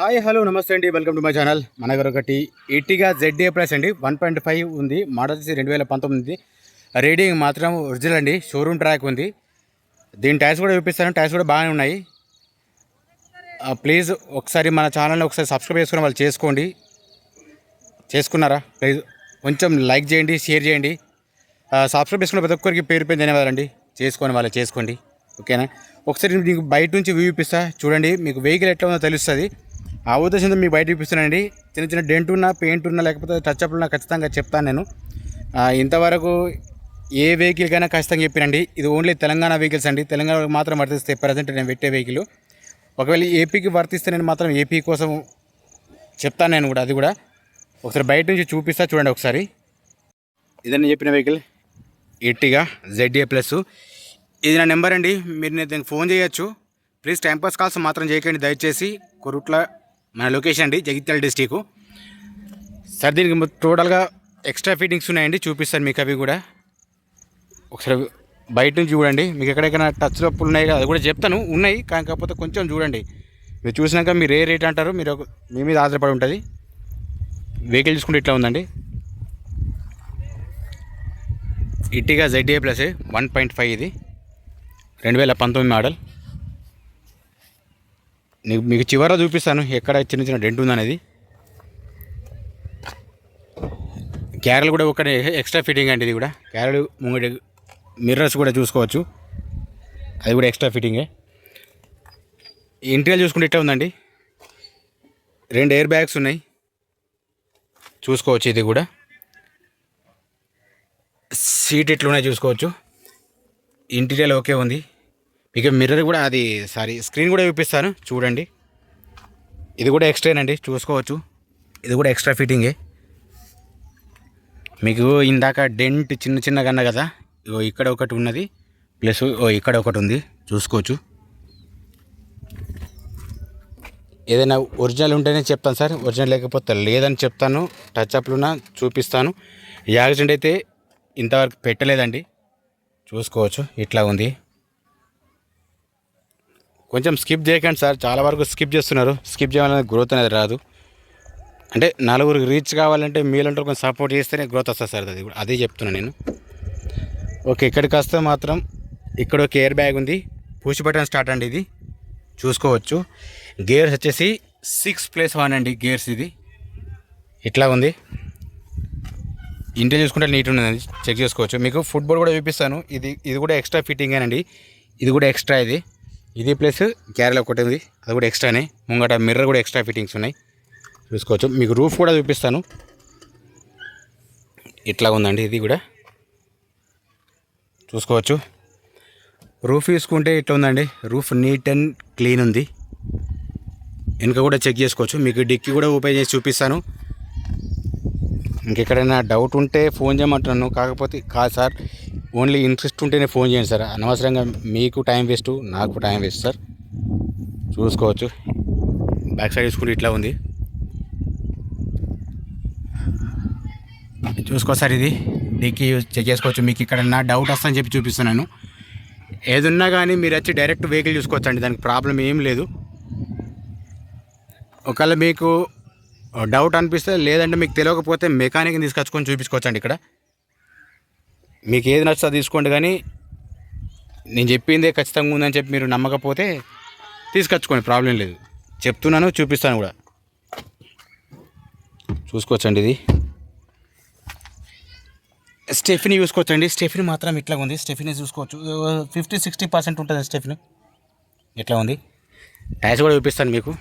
Hi hello నమస్తే అండి, welcome to my channel. మన దగ్గర ఒకటి ఎర్టిగా ZA ప్లస్ అండి 1.5 ఉంది. మోడల్ వచ్చి 2019. రీడింగ్ మాత్రం ఒరిజినల్ అండి, షోరూమ్ ట్రాక్ ఉంది. దీని టైర్స్ కూడా చూపిస్తాను, టైర్స్ కూడా బాగానే ఉన్నాయి. ప్లీజ్ ఒకసారి మన ఛానల్ని ఒకసారి సబ్స్క్రైబ్ చేసుకుని వాళ్ళు చేసుకున్నారా? ప్లీజ్ కొంచెం లైక్ చేయండి, షేర్ చేయండి. సబ్స్క్రైబ్ చేసుకున్న ప్రతి ఒక్కరికి పేరు పేరు ధన్యవాదాలండి. చేసుకోండి, ఓకేనా? ఒకసారి మీకు బయట నుంచి వ్యూ చూపిస్తా చూడండి, మీకు వెహికల్ ఎట్లా ఉందో తెలుస్తుంది. ఆ ఉద్దేశంతో మీకు బయట చూపిస్తున్నానండి. చిన్న డెంట్ ఉన్నా, పెయింట్ ఉన్నా, లేకపోతే టచ్అప్ ఉన్నా ఖచ్చితంగా చెప్తాను నేను. ఇంతవరకు ఏ వెహికల్కైనా ఖచ్చితంగా చెప్పినండి. ఇది ఓన్లీ తెలంగాణ వెహికల్స్ అండి, తెలంగాణకు మాత్రం వర్తిస్తాయి. ప్రజెంట్ నేను పెట్టే వెహికల్ ఒకవేళ ఏపీకి వర్తిస్తే నేను మాత్రం ఏపీ కోసం చెప్తాను నేను కూడా. అది కూడా ఒకసారి బయట నుంచి చూపిస్తా చూడండి ఒకసారి. ఇదని చెప్పిన వెహికల్ ఎర్టిగా ZA ప్లస్. ఇది నా నెంబర్ అండి, మీరు నేను దీనికి ఫోన్ చేయొచ్చు. ప్లీజ్ టైంపాస్ కాల్స్ మాత్రం చేయకండి దయచేసి. కొరుట్ల మన లొకేషన్ అండి, జగిత్యాల డిస్టిక్. సార్ దీనికి టోటల్గా ఎక్స్ట్రా ఫిట్టింగ్స్ ఉన్నాయండి, చూపిస్తాను మీకు అవి కూడా. ఒకసారి బయట నుంచి చూడండి, మీకు ఎక్కడెక్కడ టచ్ అప్పులు ఉన్నాయి కదా అది కూడా చెప్తాను. ఉన్నాయి కాకపోతే కొంచెం చూడండి, మీరు చూసినాక మీరు ఏ రేట్ అంటారు, మీరు మీ మీద ఆధారపడి ఉంటుంది. వెహికల్ చూసుకుంటే ఇట్లా ఉందండి, ఎర్టిగా ZA ప్లస్ 1.5. ఇది 2019 మోడల్. మీకు చివర చూపిస్తాను ఎక్కడ చిన్న డెంట్ ఉందనేది. క్యారెల్ కూడా ఒకటి ఎక్స్ట్రా ఫిట్టింగ్ అండి. ఇది కూడా క్యారెల్ ముంగటి మిర్రర్స్ కూడా చూసుకోవచ్చు, అది కూడా ఎక్స్ట్రా ఫిట్టింగే. ఇంటీరియర్ చూసుకుంటే ఇట్లా ఉందండి, 2 ఎయిర్ బ్యాగ్స్ ఉన్నాయి చూసుకోవచ్చు. ఇది కూడా సీట్ ఎట్లున్నాయి చూసుకోవచ్చు. ఇంటీరియర్ ఓకే ఉంది. ఇక మిర్రర్ కూడా స్క్రీన్ కూడా చూపిస్తాను చూడండి. ఇది కూడా ఎక్స్ట్రానండి, చూసుకోవచ్చు. ఇది కూడా ఎక్స్ట్రా ఫిట్టింగే. మీకు ఇందాక డెంట్ చిన్నగా అన్నా కదా, ఇక్కడ ఒకటి ఉన్నది, ప్లస్ ఇక్కడ ఒకటి ఉంది చూసుకోవచ్చు. ఏదైనా ఒరిజినల్ ఉంటేనే చెప్తాను సార్, ఒరిజినల్ లేకపోతే లేదని చెప్తాను. టచ్అప్లున్నా చూపిస్తాను. యాక్సిడెంట్ అయితే ఇంతవరకు పెట్టలేదండి, చూసుకోవచ్చు. ఇట్లా ఉంది. కొంచెం స్కిప్ చేయకండి సార్, చాలా వరకు స్కిప్ చేస్తున్నారు. స్కిప్ చేయాలనే గ్రోత్ అనేది రాదు. అంటే నలుగురికి రీచ్ కావాలంటే మీలంటే కొంచెం సపోర్ట్ చేస్తేనే గ్రోత్ వస్తుంది సార్. అది కూడా అదే చెప్తున్నాను నేను. ఓకే, ఇక్కడికి వస్తే మాత్రం ఇక్కడ ఒక ఎయిర్ బ్యాగ్ ఉంది, పుష్ బటన్ స్టార్ట్ అండి. ఇది చూసుకోవచ్చు. గేర్స్ వచ్చేసి 6+1 అండి గేర్స్. ఇది ఇట్లా ఉంది. ఇంటీరియర్ చూసుకుంటే నీట్ ఉన్నది, చెక్ చేసుకోవచ్చు. మీకు ఫుట్బాల్ కూడా చూపిస్తాను. ఇది కూడా ఎక్స్ట్రా ఫిట్టింగేనండి. ఇది కూడా ఎక్స్ట్రా. ఇది ప్లస్ క్యారెల్ ఒకటి ఉంది, అది కూడా ఎక్స్ట్రానే. ముంగట మిర్రర్ కూడా ఎక్స్ట్రా ఫిట్టింగ్స్ ఉన్నాయి చూసుకోవచ్చు. మీకు రూఫ్ కూడా చూపిస్తాను, ఇట్లా ఉందండి. ఇది కూడా చూసుకోవచ్చు. రూఫ్ చూసుకుంటే ఇట్లా ఉందండి, రూఫ్ నీట్ అండ్ క్లీన్ ఉంది. వెనుక కూడా చెక్ చేసుకోవచ్చు. మీకు డిక్కీ కూడా ఓపెన్ చేసి చూపిస్తాను. ఇంకెక్కడైనా డౌట్ ఉంటే ఫోన్ చేయమంటున్నాను, కాకపోతే కాదు సార్, ఓన్లీ ఇంట్రెస్ట్ ఉంటేనే ఫోన్ చేయండి సార్. అనవసరంగా మీకు టైం వేస్ట్, నాకు టైం వేస్ట్ సార్. చూసుకోవచ్చు. బ్యాక్ సైడ్ చూసుకుంటే ఇట్లా ఉంది, చూసుకో సార్. ఇది డిక్కీ చెక్ చేసుకోవచ్చు. మీకు ఇక్కడ నా డౌట్ వస్తుందని చెప్పి చూపిస్తున్నాను. ఏదున్నా కానీ మీరు వచ్చి డైరెక్ట్ వెహికల్ చూసుకోవచ్చు అండి, దానికి ప్రాబ్లం ఏం లేదు. ఒకవేళ మీకు డౌట్ అనిపిస్తే, లేదంటే మీకు తెలియకపోతే మెకానిక్ని తీసుకొచ్చుకొని చూపించుకోవచ్చు అండి. ఇక్కడ మీకు ఏది నచ్చుతా తీసుకోండి, కానీ నేను చెప్పిందే ఖచ్చితంగా ఉందని చెప్పి మీరు నమ్మకపోతే తీసుకొచ్చుకోండి, ప్రాబ్లం లేదు. చెప్తున్నాను, చూపిస్తాను కూడా. చూసుకోవచ్చండి. ఇది స్టెఫినీ చూసుకోవచ్చండి. స్టెఫినీ మాత్రం ఇట్లా ఉంది. స్టెఫినీ చూసుకోవచ్చు, 50-60% ఉంటుంది స్టెఫినీ. ఇట్లా ఉంది. టైర్స్ కూడా చూపిస్తాను మీకు.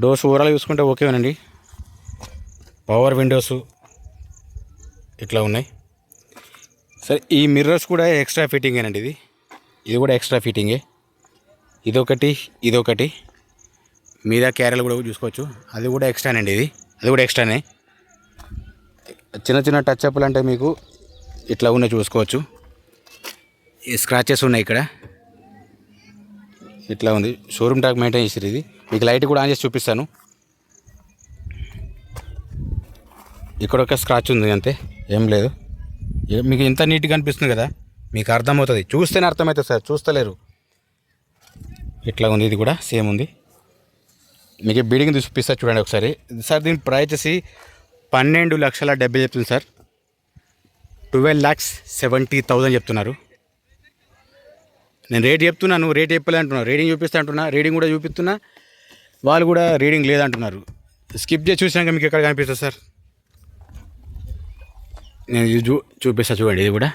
డోర్స్ ఓవరాల్ చూసుకుంటే ఓకేనండి. పవర్ విండోస్ ఇట్లా ఉన్నాయి. సరే, ఈ మిర్రర్స్ కూడా ఎక్స్ట్రా ఫిట్టింగేనండి. ఇది కూడా ఎక్స్ట్రా ఫిట్టింగే. ఇదొకటి మీద క్యారెల్ కూడా చూసుకోవచ్చు, అది కూడా ఎక్స్ట్రానండి. అది కూడా ఎక్స్ట్రానే. చిన్న టచ్అప్లు అంటే మీకు ఇట్లా ఉన్నాయి చూసుకోవచ్చు. ఈ స్క్రాచెస్ ఉన్నాయి ఇక్కడ, ఇట్లా ఉంది. షోరూమ్ ట్రాక్ మెయింటైన్ చేసారు. ఇది మీకు లైట్ కూడా ఆన్ చేసి చూపిస్తాను. ఇక్కడ ఒక స్క్రాచ్ ఉంది, అంతే, ఏం లేదు. మీకు ఇంత నీట్గా అనిపిస్తుంది కదా, మీకు అర్థమవుతుంది. చూస్తేనే అర్థమవుతుంది సార్, చూస్తలేరు. ఇట్లా ఉంది, ఇది కూడా సేమ్ ఉంది. మీకు బిల్డింగ్ చూపిస్తా చూడండి ఒకసారి. సార్ దీని ప్రైస్ వచ్చేసి 12,70,000 చెప్తుంది సార్. 12,70,000 చెప్తున్నారు. నేను రేట్ చెప్తున్నాను, రేట్ చెప్పలే అంటున్నా. రీడింగ్ చూపిస్తా అంటున్నా, రీడింగ్ కూడా చూపిస్తున్నా. వాళ్ళు కూడా రీడింగ్ లేదంటున్నారు. స్కిప్ చేసి చూసినాక మీకు ఎక్కడ కనిపిస్తుంది సార్? నేను ఇది చూపిస్తా చూడండి. ఇది కూడా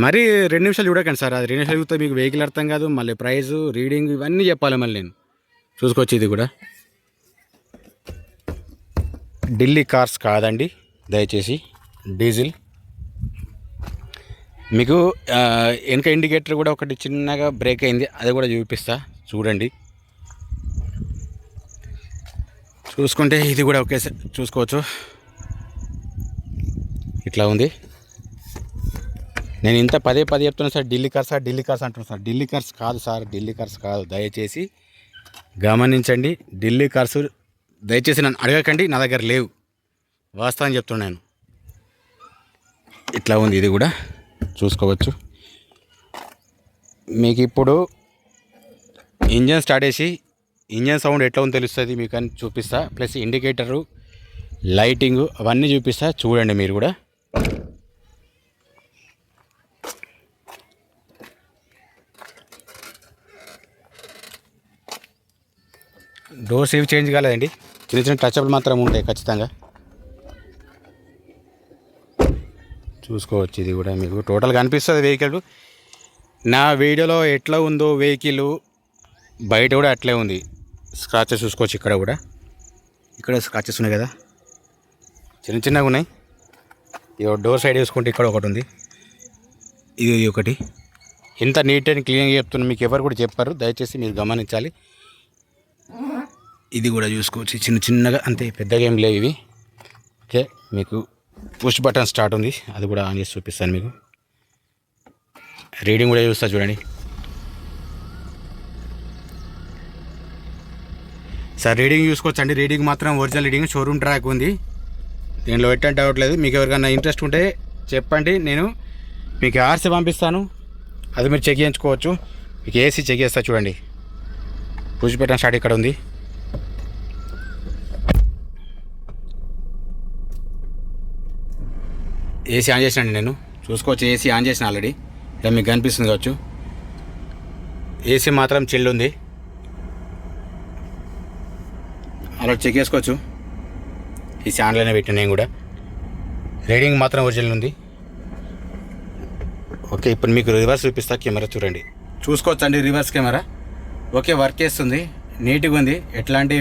మరి 2 నిమిషాలు చూడకండి సార్. అది 2 నిమిషాలు చూస్తే మీకు వెహికల్ అర్థం కాదు. మళ్ళీ ప్రైజు, రీడింగ్ ఇవన్నీ చెప్పాలి మళ్ళీ నేను. చూసుకోవచ్చు. ఇది కూడా ఢిల్లీ కార్స్ కాదండి దయచేసి, డీజిల్. మీకు వెనక ఇండికేటర్ కూడా ఒకటి చిన్నగా బ్రేక్ అయింది, అది కూడా చూపిస్తా చూడండి. చూసుకుంటే ఇది కూడా ఓకే సార్, చూసుకోవచ్చు. ఇట్లా ఉంది. నేను ఇంత పదే చెప్తున్నా సార్, ఢిల్లీ కార్స్ అంటున్నాను సార్. ఢిల్లీ కార్స్ కాదు సార్, ఢిల్లీ కార్స్ కాదు. దయచేసి గమనించండి. ఢిల్లీ కార్స్ దయచేసి నన్ను అడగకండి, నా దగ్గర లేవు. వాస్తవం చెప్తున్నాను. ఇట్లా ఉంది. ఇది కూడా చూసుకోవచ్చు. మీకు ఇప్పుడు ఇంజన్ స్టార్ట్ చేసి ఇంజన్ సౌండ్ ఎట్లా ఉందో తెలుస్తుంది మీకు అని చూపిస్తా. ప్లస్ ఇండికేటరు, లైటింగు అవన్నీ చూపిస్తా చూడండి మీరు కూడా. డోర్స్ ఏవి చేంజ్ కాలేదండి, చిన్న చిన్న టచ్అప్లు మాత్రం ఉంటాయి ఖచ్చితంగా. చూసుకోవచ్చు. ఇది కూడా మీకు టోటల్గా అనిపిస్తుంది వెహికల్. నా వీడియోలో ఎట్లా ఉందో వెహికల్ బయట కూడా అట్లే ఉంది. స్క్రాచెస్ చూసుకోవచ్చు. ఇక్కడ స్క్రాచెస్ ఉన్నాయి కదా, చిన్న చిన్నగా ఉన్నాయి. డోర్ సైడ్ చూసుకుంటే ఇక్కడ ఒకటి ఉంది, ఇది ఒకటి. ఇంత నీట్ అండ్ క్లీన్గా చెప్తున్నా, మీకు ఎవరు కూడా చెప్పారు. దయచేసి మీరు గమనించాలి. ఇది కూడా చూసుకోవచ్చు. చిన్న చిన్నగా అంతే, పెద్దగా ఏం లేవు ఇవి. ఓకే, మీకు పుష్ బటన్ స్టార్ట్ ఉంది, అది కూడా ఆన్ చేసి చూపిస్తాను మీకు. రీడింగ్ కూడా చూస్తా చూడండి సార్. రీడింగ్ చూసుకోవచ్చు అండి. రీడింగ్ మాత్రం ఒరిజినల్ రీడింగ్, షోరూమ్ ట్రాక్ ఉంది. దీనిలో ఎట్టంటే అవ్వట్లేదు. మీకు ఎవరికైనా ఇంట్రెస్ట్ ఉంటే చెప్పండి, నేను మీకు ఆర్సీ పంపిస్తాను, అది మీరు చెక్ చేయించుకోవచ్చు. మీకు ఏసీ చెక్ చేస్తా చూడండి. పుష్ బటన్ స్టార్ట్ ఇక్కడ ఉంది. ఏసీ ఆన్ చేసినండి నేను, చూసుకోవచ్చు. ఏసీ ఆన్ చేసిన ఆల్రెడీ, ఇలా మీకు కనిపిస్తుంది కావచ్చు. ఏసీ మాత్రం చిల్డ్ ఉంది, అలా చెక్ చేసుకోవచ్చు. ఏసీ ఆన్లైన్ పెట్టాను నేను కూడా. రీడింగ్ మాత్రం ఒరిజినల్ ఉంది. ఓకే, ఇప్పుడు మీకు రివర్స్ చూపిస్తా. కెమెరా చూడండి, చూసుకోవచ్చు అండి. రివర్స్ కెమెరా ఓకే, వర్క్ చేస్తుంది, నీట్గా ఉంది. ఎట్లాంటి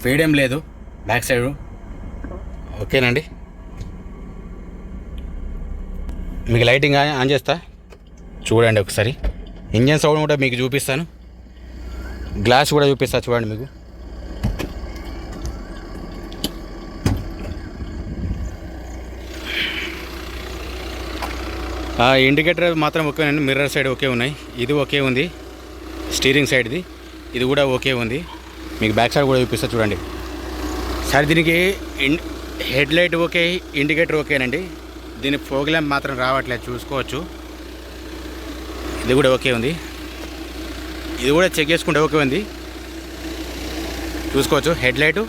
ఫేడ్ ఏం లేదు బ్యాక్ సైడ్. ఓకేనండి. మీకు లైటింగ్ ఆన్ చేస్తా చూడండి ఒకసారి. ఇంజన్ సౌండ్ కూడా మీకు చూపిస్తాను, గ్లాస్ కూడా చూపిస్తా చూడండి మీకు. ఇండికేటర్ మాత్రం ఓకే అండి. మిర్రర్ సైడ్ ఓకే ఉన్నాయి, ఇది ఓకే ఉంది. స్టీరింగ్ సైడ్ది ఇది కూడా ఓకే ఉంది. మీకు బ్యాక్ సైడ్ కూడా చూపిస్తా చూడండి సార్. దీనికి హెడ్ లైట్ ఓకే, ఇండికేటర్ ఓకేనండి. దీని ఫోగ్ ల్యాంప్ మాత్రం రావట్లేదు, చూసుకోవచ్చు. ఇది కూడా ఓకే ఉంది, ఇది కూడా చెక్ చేసుకుంటే ఓకే ఉంది, చూసుకోవచ్చు. Head light,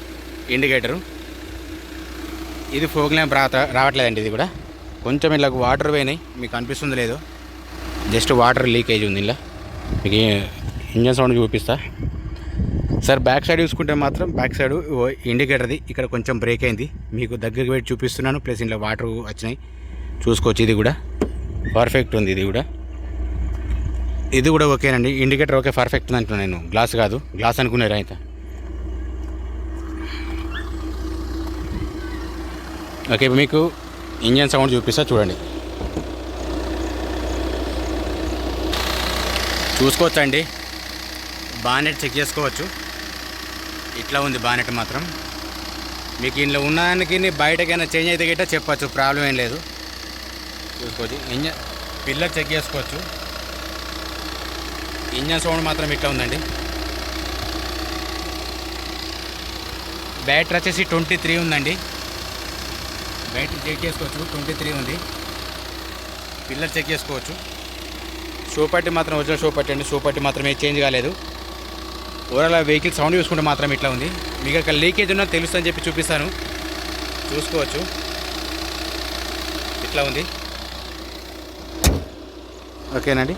indicator. ఇది ఫోగ్ ల్యాంప్ రావట్లేదండి. ఇది కూడా కొంచెం ఇలా వాటర్ పోయినాయి, మీకు అనిపిస్తుంది లేదో, జస్ట్ వాటర్ లీకేజ్ ఉంది ఇలా. మీకు ఇంజన్ సౌండ్ చూపిస్తా సార్. బ్యాక్ సైడ్ చూసుకుంటే మాత్రం బ్యాక్ సైడ్ ఇండికేటర్ది ఇక్కడ కొంచెం బ్రేక్ అయింది, మీకు దగ్గరికి పెట్టి చూపిస్తున్నాను. ప్లస్ ఇంట్లో వాటర్ వచ్చినాయి, చూసుకోవచ్చు. ఇది కూడా పర్ఫెక్ట్ ఉంది. ఇది కూడా ఓకేనండి. ఇండికేటర్ ఓకే, పర్ఫెక్ట్ ఉంది అంటున్నాను నేను, గ్లాస్ కాదు. గ్లాస్ అనుకున్నారు అయితే. ఓకే, ఇప్పుడు మీకు ఇంజన్ సౌండ్ చూపిస్తా చూడండి. చూసుకోవచ్చు అండి. బానెట్ చెక్ చేసుకోవచ్చు. ఇట్లా ఉంది బానెట్ మాత్రం. మీకు ఇంట్లో ఉన్నదానికి బయటకైనా చేంజ్ అయితే గిట్ట చెప్పచ్చు, ప్రాబ్లం ఏం లేదు. చూసుకోవచ్చు. ఇంజన్ పిల్లర్ చెక్ చేసుకోవచ్చు. ఇంజన్ సౌండ్ మాత్రం ఇట్లా ఉందండి. బ్యాటరీ వచ్చేసి 23 ఉందండి. బ్యాటరీ చెక్ చేసుకోవచ్చు, 23 ఉంది. పిల్లర్ చెక్ చేసుకోవచ్చు. షో పట్టి మాత్రం ఒరిజినల్ షో పట్టి అండి. షో పట్టి మాత్రమే చేంజ్ కాలేదు. ఓవరాల్ వెహికల్ సౌండ్ చూసుకుంటే మాత్రం ఇట్లా ఉంది. మీకు అక్కడ లీకేజ్ ఉన్నా తెలుస్తుందని చెప్పి చూపిస్తాను, చూసుకోవచ్చు. ఇట్లా ఉంది, ఓకేనండి.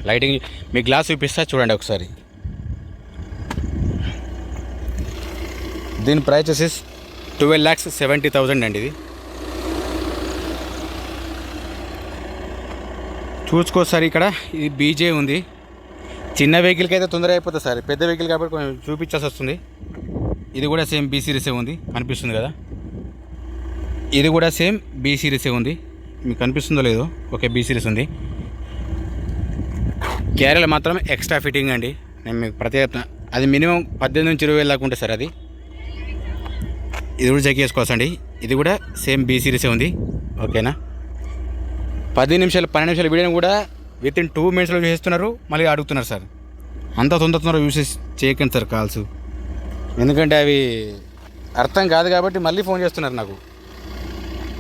లైటింగ్ మీ గ్లాస్ చూపిస్తా చూడండి ఒకసారి. దీని ప్రైస్ వచ్చేసి 12,70,000 అండి. ఇది చూసుకో సార్. ఇక్కడ ఇది బీజే ఉంది. చిన్న వెహికల్కి అయితే తొందరగా అయిపోతుంది సార్, పెద్ద వెహికల్ కాబట్టి కొంచెం చూపించాల్సి వస్తుంది. ఇది కూడా సేమ్ బీ సిరీసే ఉంది, కనిపిస్తుంది కదా. ఇది కూడా సేమ్ బీ సిరీసే ఉంది, మీకు కనిపిస్తుందో లేదో. ఓకే, బీ సిరీస్ ఉంది. క్యారియర్ మాత్రం ఎక్స్ట్రా ఫిట్టింగ్ అండి. నేను మీకు ప్రత్యేక అది మినిమం 18,000 నుంచి 20,000 దాకా ఉంటుంది సార్ అది. ఇది కూడా చెక్ చేసుకోవచ్చండి. ఇది కూడా సేమ్ బీ సిరీసే ఉంది, ఓకేనా. 10 నిమిషాలు 12 నిమిషాలు వీడియోని కూడా వితిన్ 2 మినిట్స్లో చేస్తున్నారు, మళ్ళీ అడుగుతున్నారు సార్. అంత తొందర యూస్ చేయకండి సార్ కాల్స్, ఎందుకంటే అవి అర్థం కాదు కాబట్టి మళ్ళీ ఫోన్ చేస్తున్నారు నాకు.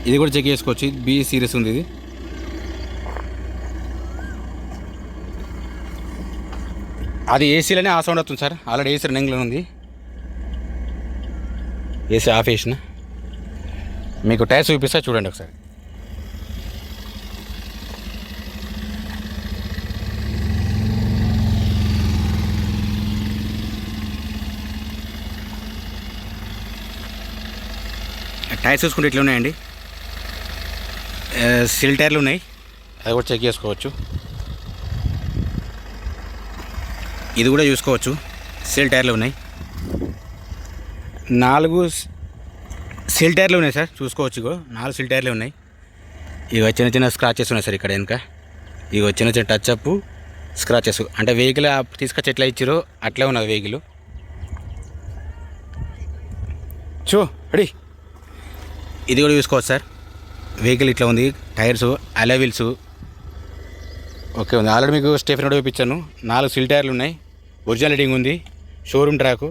ఇది కూడా చెక్ చేసుకోవచ్చు, బీ సిరీస్ ఉంది. ఇది అది ఏసీలోనే ఆ సౌండ్ వస్తుంది సార్. ఆల్రెడీ ఏసీ రన్నింగ్లో ఉంది. ఏసీ ఆఫ్ చేసిన మీకు టైర్స్ చూపిస్తా చూడండి ఒకసారి. టైర్స్ చూసుకుంటే ఇట్లా ఉన్నాయండి. సిల్ టైర్లు ఉన్నాయి, అది కూడా చెక్ చేసుకోవచ్చు. ఇది కూడా చూసుకోవచ్చు, సిల్ టైర్లు ఉన్నాయి. 4 సిల్ టైర్లు ఉన్నాయి సార్, చూసుకోవచ్చు. ఇగో 4 సిల్ టైర్లు ఉన్నాయి. ఇవి చిన్న చిన్న స్క్రాచెస్ ఉన్నాయి సార్ ఇక్కడ వెనుక. ఇవి చిన్న చిన్న టచ్ అప్ స్క్రాచెస్, అంటే వెహికల్ తీసుకొచ్చి ఎట్లా ఇచ్చారో అట్లే ఉన్నది వెహికల్. రెడీ. ఇది కూడా చూసుకోవచ్చు సార్. వెహికల్ ఇట్లా ఉంది. టైర్స్ అలా వీల్స్ ఓకే ఉంది. ఆల్రెడీ మీకు స్టెఫిన్ కూడా చూపించాను. 4 సిల్ టైర్లు ఉన్నాయి, ఒరిజినల్ రీడింగ్ ఉంది, షోరూమ్ ట్రాక్.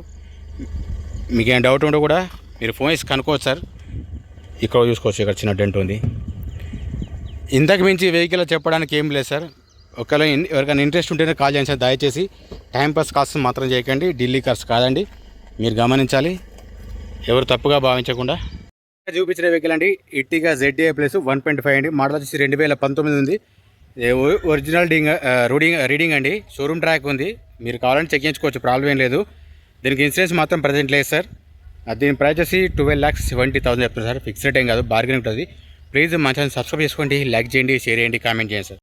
మీకు ఏమైనా డౌట్ ఉంటే కూడా మీరు ఫోన్ చేసి కనుక్కోవచ్చు సార్. ఇక్కడ చూసుకోవచ్చు, ఇక్కడ చిన్న డెంట్ ఉంది. ఇంతకు మించి వెహికల్ చెప్పడానికి ఏం లేదు సార్. ఒకవేళ ఎవరికైనా ఇంట్రెస్ట్ ఉంటేనే కాల్ చేయండి సార్. దయచేసి టైంపాస్ కాల్స్ మాత్రం చేయకండి, ఢిల్లీ కార్స్ కాదండి, మీరు గమనించాలి, ఎవరు తప్పుగా భావించకుండా. చూపించిన వెహికల్ అండి ఇట్టిగా ZA ప్లస్ 1.5 అండి. మోడల్ వచ్చేసి 2019 ఉంది. ఒరిజినల్ రీడింగ్ అండి, షోరూమ్ ట్రాక్ ఉంది. మీరు కావాలంటే చెక్ చేయించుకోవచ్చు, ప్రాబ్లం ఏం లేదు. దీనికి ఇన్సూరెన్స్ మాత్రం ప్రజెంట్ లేదు సార్. దీని ప్రైస్ వచ్చి 12,70,000 చెప్తున్నారు సార్. ఫిక్స్ రేట్ ఏం కాదు, బార్గెన్ ఉంటుంది. ప్లీజ్ మా ఛానల్ సబ్స్క్రైబ్ చేసుకోండి, లైక్ చేయండి, షేర్ చేయండి, కామెంట్ చేయండి సార్.